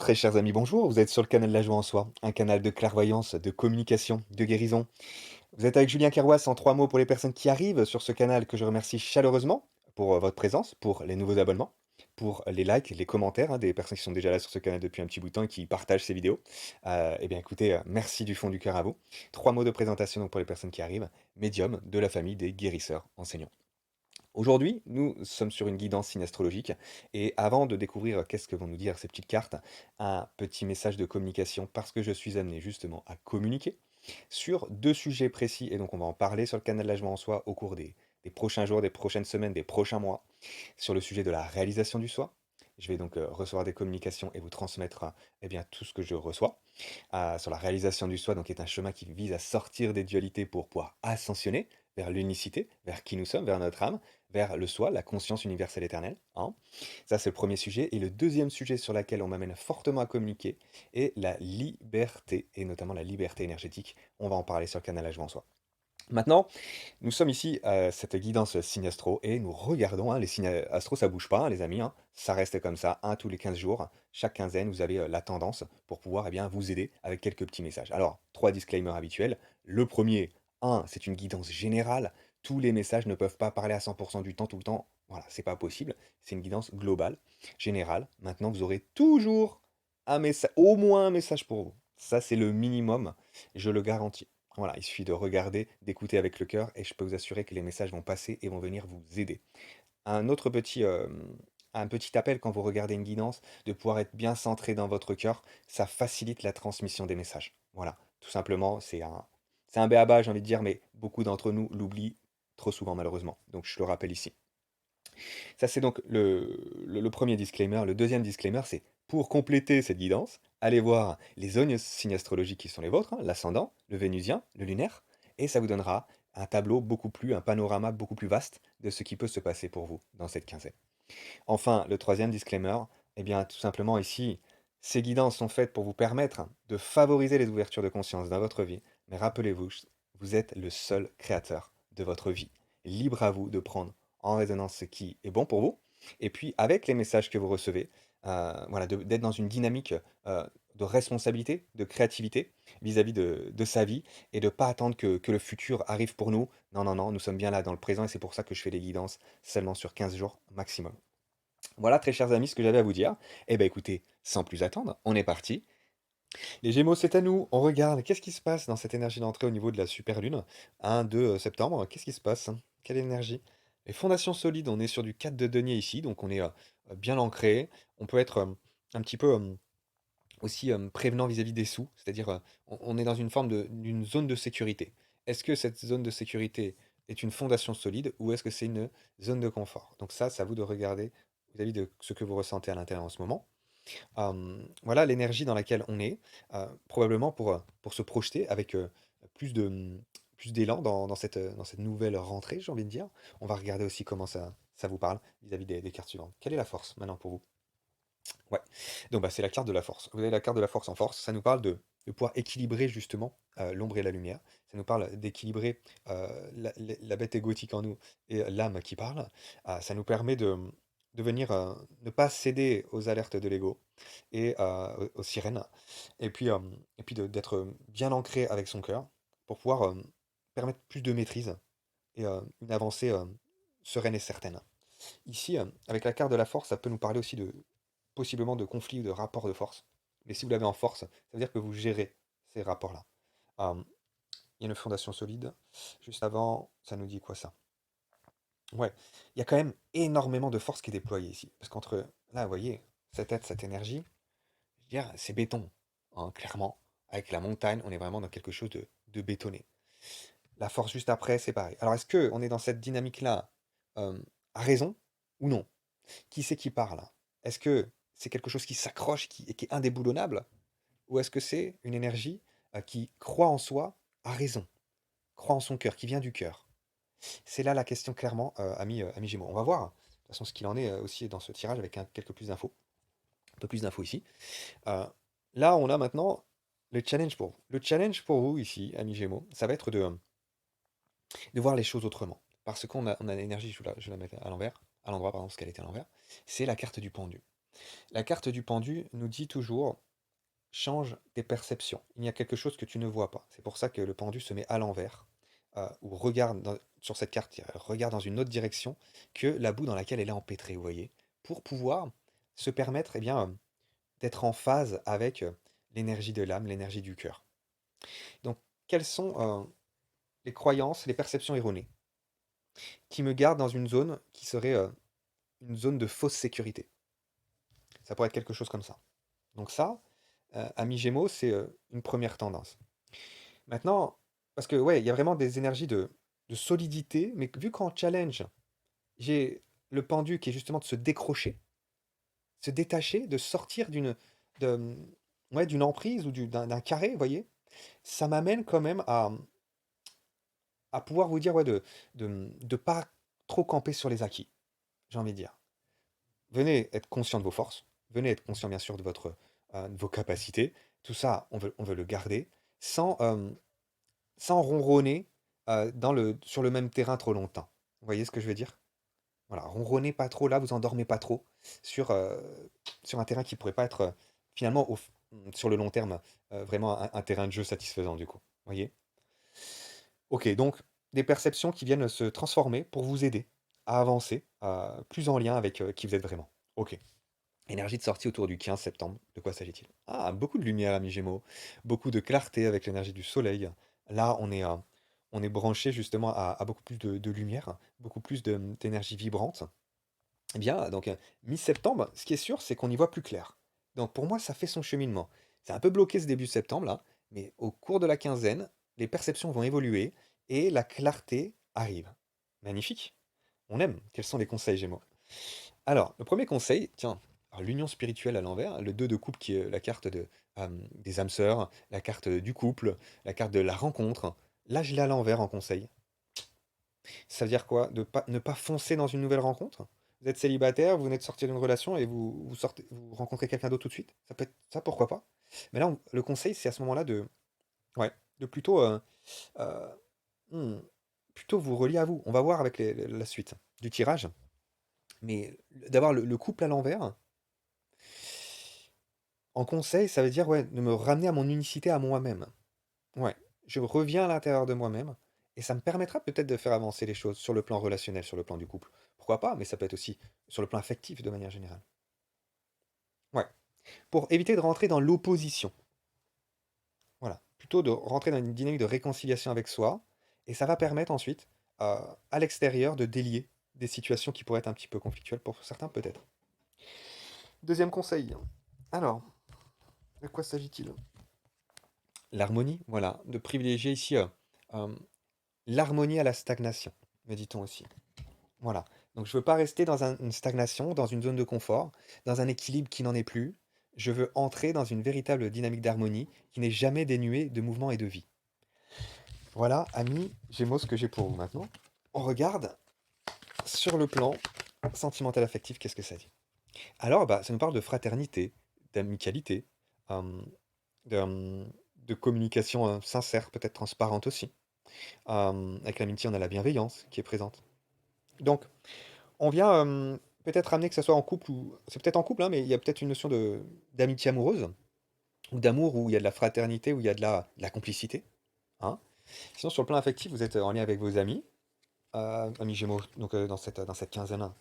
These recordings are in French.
Très chers amis, bonjour, vous êtes sur le canal de la joie en soi, un canal de clairvoyance, de communication, de guérison. Vous êtes avec Julien Kerwas en 3 mots pour les personnes qui arrivent sur ce canal que je remercie chaleureusement pour votre présence, pour les nouveaux abonnements, pour les likes, les commentaires des personnes qui sont déjà là sur ce canal depuis un petit bout de temps et qui partagent ces vidéos. Eh bien écoutez, merci du fond du cœur à vous. 3 mots de présentation donc pour les personnes qui arrivent, médium de la famille des guérisseurs enseignants. Aujourd'hui, nous sommes sur une guidance synastrologique et avant de découvrir qu'est-ce que vont nous dire ces petites cartes, un petit message de communication parce que je suis amené justement à communiquer sur 2 sujets précis et donc on va en parler sur le canal de la joie en soi au cours des prochains jours, des prochaines semaines, des prochains mois, sur le sujet de la réalisation du soi. Je vais donc recevoir des communications et vous transmettre eh bien, tout ce que je reçois sur la réalisation du soi, donc qui est un chemin qui vise à sortir des dualités pour pouvoir ascensionner vers l'unicité, vers qui nous sommes, vers notre âme, vers le soi, la conscience universelle éternelle, hein. Ça, c'est le premier sujet. Et le deuxième sujet sur lequel on m'amène fortement à communiquer est la liberté, et notamment la liberté énergétique. On va en parler sur le canal La Joie en Soi. Maintenant, nous sommes ici à cette guidance signe astro et nous regardons, hein, les signes astro, ça bouge pas, hein, les amis, hein, ça reste comme ça, un tous les 15 jours. Chaque quinzaine, vous avez la tendance pour pouvoir eh bien, vous aider avec quelques petits messages. Alors, 3 disclaimers habituels. Le premier, c'est une guidance générale. Tous les messages ne peuvent pas parler à 100% du temps, tout le temps. Voilà, c'est pas possible. C'est une guidance globale, générale. Maintenant, vous aurez toujours un message, au moins un message pour vous. Ça, c'est le minimum, je le garantis. Voilà, il suffit de regarder, d'écouter avec le cœur et je peux vous assurer que les messages vont passer et vont venir vous aider. Un autre petit, un petit appel quand vous regardez une guidance, de pouvoir être bien centré dans votre cœur, ça facilite la transmission des messages. Voilà, tout simplement, c'est un b.a.-ba, j'ai envie de dire, mais beaucoup d'entre nous l'oublient trop souvent malheureusement. Donc je le rappelle ici. Ça, c'est donc le premier disclaimer. Le deuxième disclaimer, c'est pour compléter cette guidance, allez voir les zones signes astrologiques qui sont les vôtres, hein, l'ascendant, le vénusien, le lunaire, et ça vous donnera un tableau beaucoup plus, un panorama beaucoup plus vaste de ce qui peut se passer pour vous dans cette quinzaine. Enfin, le troisième disclaimer, eh bien, tout simplement ici, ces guidances sont faites pour vous permettre de favoriser les ouvertures de conscience dans votre vie, mais rappelez-vous, vous êtes le seul créateur de votre vie. Libre à vous de prendre en résonance ce qui est bon pour vous, et puis avec les messages que vous recevez, voilà, d'être dans une dynamique de responsabilité, de créativité vis-à-vis de sa vie, et de ne pas attendre que le futur arrive pour nous. Non, non, non, nous sommes bien là dans le présent, et c'est pour ça que je fais les guidances seulement sur 15 jours maximum. Voilà, très chers amis, ce que j'avais à vous dire. Eh bien, écoutez, sans plus attendre, on est parti. Les Gémeaux, c'est à nous. On regarde. Qu'est-ce qui se passe dans cette énergie d'entrée au niveau de la super lune? 1, 2 septembre. Qu'est-ce qui se passe? Quelle énergie? Les fondations solides, on est sur du 4 de denier ici, donc on est bien ancré. On peut être un petit peu aussi prévenant vis-à-vis des sous, c'est-à-dire on est dans une forme d'une zone de sécurité. Est-ce que cette zone de sécurité est une fondation solide ou est-ce que c'est une zone de confort? Donc ça, c'est à vous de regarder vis-à-vis de ce que vous ressentez à l'intérieur en ce moment. Voilà l'énergie dans laquelle on est, probablement pour se projeter avec, plus de, plus d'élan dans cette nouvelle rentrée, j'ai envie de dire. On va regarder aussi comment ça vous parle vis-à-vis des cartes suivantes. Quelle est la force maintenant pour vous? Ouais, donc bah, c'est la carte de la force. Vous avez la carte de la force en force, ça nous parle de pouvoir équilibrer justement, l'ombre et la lumière. Ça nous parle d'équilibrer, la bête égotique en nous et l'âme qui parle. Ça nous permet de venir, ne pas céder aux alertes de l'ego et aux sirènes et puis d'être bien ancré avec son cœur pour pouvoir, permettre plus de maîtrise et une avancée, sereine et certaine. Ici, avec la carte de la force, ça peut nous parler aussi de possiblement de conflits ou de rapports de force. Mais si vous l'avez en force, ça veut dire que vous gérez ces rapports-là. Il y a une fondation solide. Juste avant, ça nous dit quoi ça? Ouais, il y a quand même énormément de force qui est déployée ici. Parce qu'entre, là, vous voyez, cette tête, cette énergie, je veux dire, c'est béton, hein, clairement. Avec la montagne, on est vraiment dans quelque chose de bétonné. La force juste après, c'est pareil. Alors, est-ce que on est dans cette dynamique-là à raison ou non? Qui c'est qui parle? Est-ce que c'est quelque chose qui s'accroche et qui est indéboulonnable? Ou est-ce que c'est une énergie, qui croit en soi à raison, croit en son cœur, qui vient du cœur? C'est là la question clairement, amis Gémeaux. On va voir, de toute façon ce qu'il en est, aussi dans ce tirage avec quelques plus d'infos, un peu plus d'infos ici. Heu, Là, on a maintenant le challenge pour vous. Le challenge pour vous ici, amis Gémeaux, ça va être de voir les choses autrement. Parce qu'on a l'énergie, je vais la mettre à l'envers, à l'endroit pardon, parce qu'elle était à l'envers. C'est la carte du pendu. La carte du pendu nous dit toujours: «Change tes perceptions. Il y a quelque chose que tu ne vois pas». C'est pour ça que le pendu se met à l'envers, ou regarde sur cette carte, elle regarde dans une autre direction que la boue dans laquelle elle est empêtrée, vous voyez? Pour pouvoir se permettre, eh bien, d'être en phase avec, l'énergie de l'âme, l'énergie du cœur. Donc quelles sont, les croyances, les perceptions erronées qui me gardent dans une zone qui serait, une zone de fausse sécurité? Ça pourrait être quelque chose comme ça. Donc ça, amis Gémeaux, c'est, une première tendance. Maintenant, parce que ouais, il y a vraiment des énergies de solidité, mais vu qu'en challenge, j'ai le pendu qui est justement de se décrocher, se détacher, de sortir de, ouais, d'une emprise ou d'un carré, vous voyez? Ça m'amène quand même à pouvoir vous dire, ouais, de pas trop camper sur les acquis, j'ai envie de dire. Venez être conscient de vos forces, venez être conscient bien sûr de vos capacités. Tout ça, on veut le garder sans, sans ronronner, sur le même terrain trop longtemps. Vous voyez ce que je veux dire? Voilà, ronronnez pas trop là, vous endormez pas trop sur, sur un terrain qui pourrait pas être, finalement sur le long terme, vraiment un terrain de jeu satisfaisant du coup. Vous voyez? OK, donc des perceptions qui viennent se transformer pour vous aider à avancer, plus en lien avec, qui vous êtes vraiment. OK. Énergie de sortie autour du 15 septembre. De quoi s'agit-il? Ah, beaucoup de lumière, amis Gémeaux, beaucoup de clarté avec l'énergie du soleil. Là, on est branché justement à beaucoup plus de lumière, beaucoup plus d'énergie vibrante. Eh bien, donc, mi-septembre, ce qui est sûr, c'est qu'on y voit plus clair. Donc pour moi, ça fait son cheminement. C'est un peu bloqué ce début septembre là, mais au cours de la quinzaine, les perceptions vont évoluer et la clarté arrive. Magnifique. On aime. Quels sont les conseils, Gémeaux? Alors, le premier conseil, tiens, alors l'union spirituelle à l'envers, le 2 de coupe qui est la carte des âmes sœurs, la carte du couple, la carte de la rencontre. Là, je l'ai à l'envers en conseil. Ça veut dire quoi? Ne pas foncer dans une nouvelle rencontre? Vous êtes célibataire, vous venez de sortir d'une relation et vous rencontrez quelqu'un d'autre tout de suite? Ça peut être ça, pourquoi pas? Mais là, le conseil, c'est à ce moment-là ouais, de plutôt, euh, hmm, plutôt vous relier à vous. On va voir avec la suite du tirage. Mais d'avoir le couple à l'envers, en conseil, ça veut dire, ouais, de me ramener à mon unicité, à moi-même. Ouais, je reviens à l'intérieur de moi-même et ça me permettra peut-être de faire avancer les choses sur le plan relationnel, sur le plan du couple. Pourquoi pas? Mais ça peut être aussi sur le plan affectif de manière générale. Ouais, pour éviter de rentrer dans l'opposition. Voilà, plutôt de rentrer dans une dynamique de réconciliation avec soi et ça va permettre ensuite, à l'extérieur de délier des situations qui pourraient être un petit peu conflictuelles pour certains peut-être. Deuxième conseil. Alors, de quoi s'agit-il? L'harmonie, voilà, de privilégier ici, hem, l'harmonie à la stagnation, me dit-on aussi. Voilà, donc je veux pas rester dans une stagnation, dans une zone de confort, dans un équilibre qui n'en est plus. Je veux entrer dans une véritable dynamique d'harmonie qui n'est jamais dénuée de mouvement et de vie. Voilà, amis Gémeaux, ce que j'ai pour vous maintenant. On regarde sur le plan sentimental affectif, qu'est-ce que ça dit? Alors, bah, ça nous parle de fraternité, d'amicalité, hem, de communication, sincère, peut-être transparente aussi. Avec l'amitié, on a la bienveillance qui est présente. Donc, on vient, peut-être ramener que ça soit en couple ou c'est peut-être en couple, hein, mais il y a peut-être une notion d'amitié amoureuse ou d'amour où il y a de la fraternité, où il y a de la complicité, hein. Sinon, sur le plan affectif, vous êtes en lien avec vos amis, amis Gémeaux, donc dans cette quinzaine.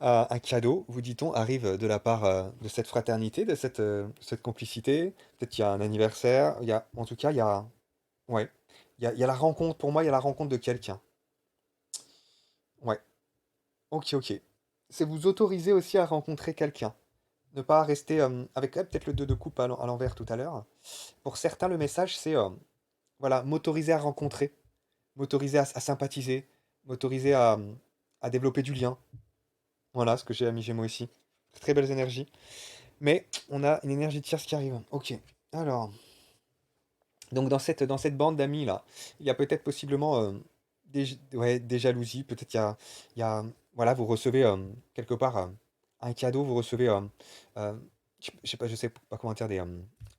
Un cadeau, vous dit-on, arrive de la part, de cette fraternité, de cette complicité. Peut-être qu'il y a un anniversaire, il y a en tout cas, il y a ouais, il y a la rencontre, pour moi, il y a la rencontre de quelqu'un. Ouais. OK, OK. C'est vous autoriser aussi à rencontrer quelqu'un. Ne pas rester, avec ouais, peut-être le 2 de coupe à l'envers tout à l'heure. Pour certains, le message, c'est, voilà, m'autoriser à rencontrer, m'autoriser à sympathiser, m'autoriser à développer du lien. Voilà ce que j'ai à mi Gémeaux ici. Très belles énergies. Mais on a une énergie tierce qui arrive. OK. Alors, donc dans cette bande d'amis là, il y a peut-être possiblement, ouais, des jalousies. Peut-être il y a voilà, vous recevez, quelque part, un cadeau, vous recevez, je sais pas comment dire,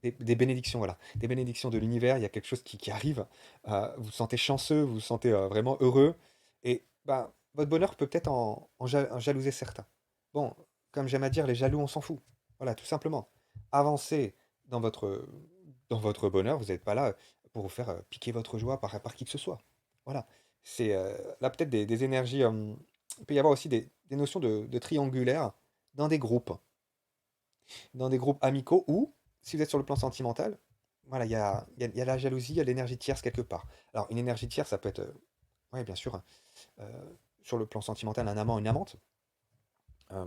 des bénédictions, voilà. Des bénédictions de l'univers, il y a quelque chose qui arrive, vous vous sentez chanceux, vous vous sentez, vraiment heureux et bah, votre bonheur peut peut-être en jalouser certains. Bon, comme j'aime à dire, les jaloux, on s'en fout. Voilà, tout simplement. Avancez dans votre bonheur, vous n'êtes pas là, pour vous faire, piquer votre joie par qui que ce soit. Voilà. C'est, là peut-être des énergies, il peut y avoir aussi des notions de triangulaire dans des groupes. Dans des groupes amicaux ou, si vous êtes sur le plan sentimental, voilà, il y a la jalousie, il y a l'énergie tierce quelque part. Alors une énergie tierce, ça peut être, ouais, bien sûr, sur le plan sentimental, un amant, une amante.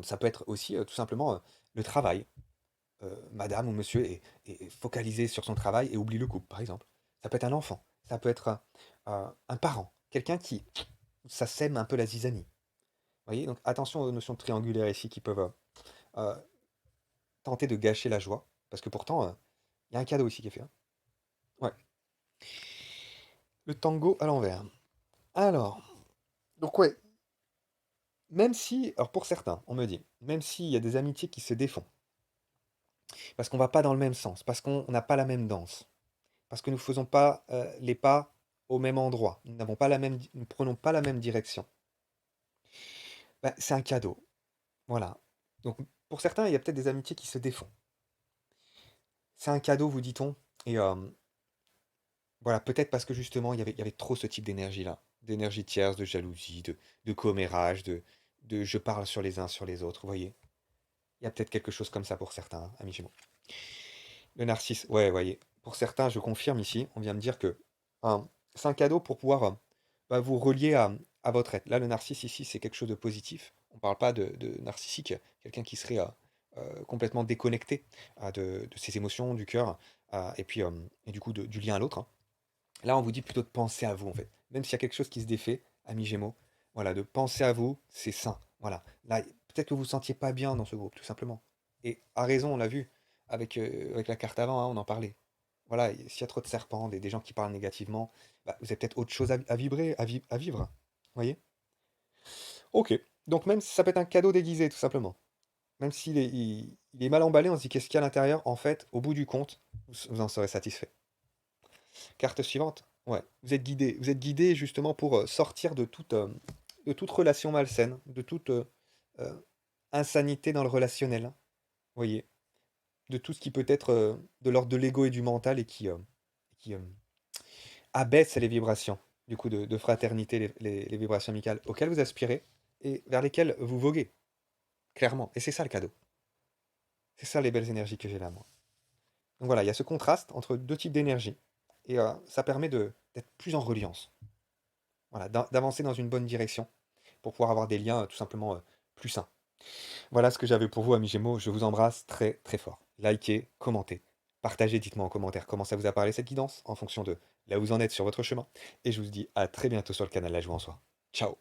Ça peut être aussi, tout simplement, le travail. Madame ou monsieur est focalisé sur son travail et oublie le couple, par exemple. Ça peut être un enfant, ça peut être, un parent, quelqu'un qui ça sème un peu la zizanie. Vous voyez? Donc attention aux notions triangulaires ici qui peuvent, heu, tenter de gâcher la joie, parce que pourtant, il y a un cadeau ici qui est fait, hein. Ouais. Le tango à l'envers. Alors, donc ouais, même si alors pour certains, on me dit, même s'il y a des amitiés qui se défont, parce qu'on va pas dans le même sens, parce qu'on n'a pas la même danse, parce que nous faisons pas, les pas au même endroit, nous ne prenons pas la même direction, bah, c'est un cadeau, voilà. Donc pour certains, il y a peut-être des amitiés qui se défont. C'est un cadeau, vous dit-on et voilà, peut-être parce que justement il y avait trop ce type d'énergie-là, d'énergie tierce, de jalousie, de commérage, de je parle sur les uns sur les autres, vous voyez? Il y a peut-être quelque chose comme ça pour certains, hein, amis Gémeaux. Le narcisse, ouais, voyez. Pour certains, je confirme ici, on vient me dire que, c'est un cadeau pour pouvoir, bah, vous relier à votre être. Là, le narcisse ici, c'est quelque chose de positif. On ne parle pas de narcissique, quelqu'un qui serait, complètement déconnecté, de ses émotions, du cœur, et puis, et du coup du lien à l'autre, hein. Là, on vous dit plutôt de penser à vous, en fait. Même s'il y a quelque chose qui se défait, amis Gémeaux, voilà, de penser à vous, c'est sain. Voilà. Là, peut-être que vous ne vous sentiez pas bien dans ce groupe, tout simplement. Et à raison, on l'a vu, avec la carte avant, hein, on en parlait. Voilà, s'il y a trop de serpents, des gens qui parlent négativement, bah, vous avez peut-être autre chose à vibrer, à vivre. Vous voyez? Ok. Donc même si ça peut être un cadeau déguisé, tout simplement. Même s'il est mal emballé, on se dit qu'est-ce qu'il y a à l'intérieur, en fait, au bout du compte, vous en serez satisfait. Carte suivante. Ouais, vous êtes guidé justement pour sortir de toute relation malsaine, de toute insanité dans le relationnel. Vous voyez, de tout ce qui peut être de l'ordre de l'ego et du mental et qui abaisse les vibrations, du coup, de fraternité, les vibrations amicales auxquelles vous aspirez et vers lesquelles vous voguez, clairement. Et c'est ça le cadeau. C'est ça les belles énergies que j'ai là, moi. Donc voilà, il y a ce contraste entre deux types d'énergie et ça permet d'être plus en reliance. Voilà, d'avancer dans une bonne direction pour pouvoir avoir des liens tout simplement plus sains. Voilà ce que j'avais pour vous, amis Gémeaux. Je vous embrasse très très fort. Likez, commentez, partagez, dites-moi en commentaire comment ça vous a parlé cette guidance en fonction de là où vous en êtes sur votre chemin. Et je vous dis à très bientôt sur le canal La Joie en Soi. Ciao!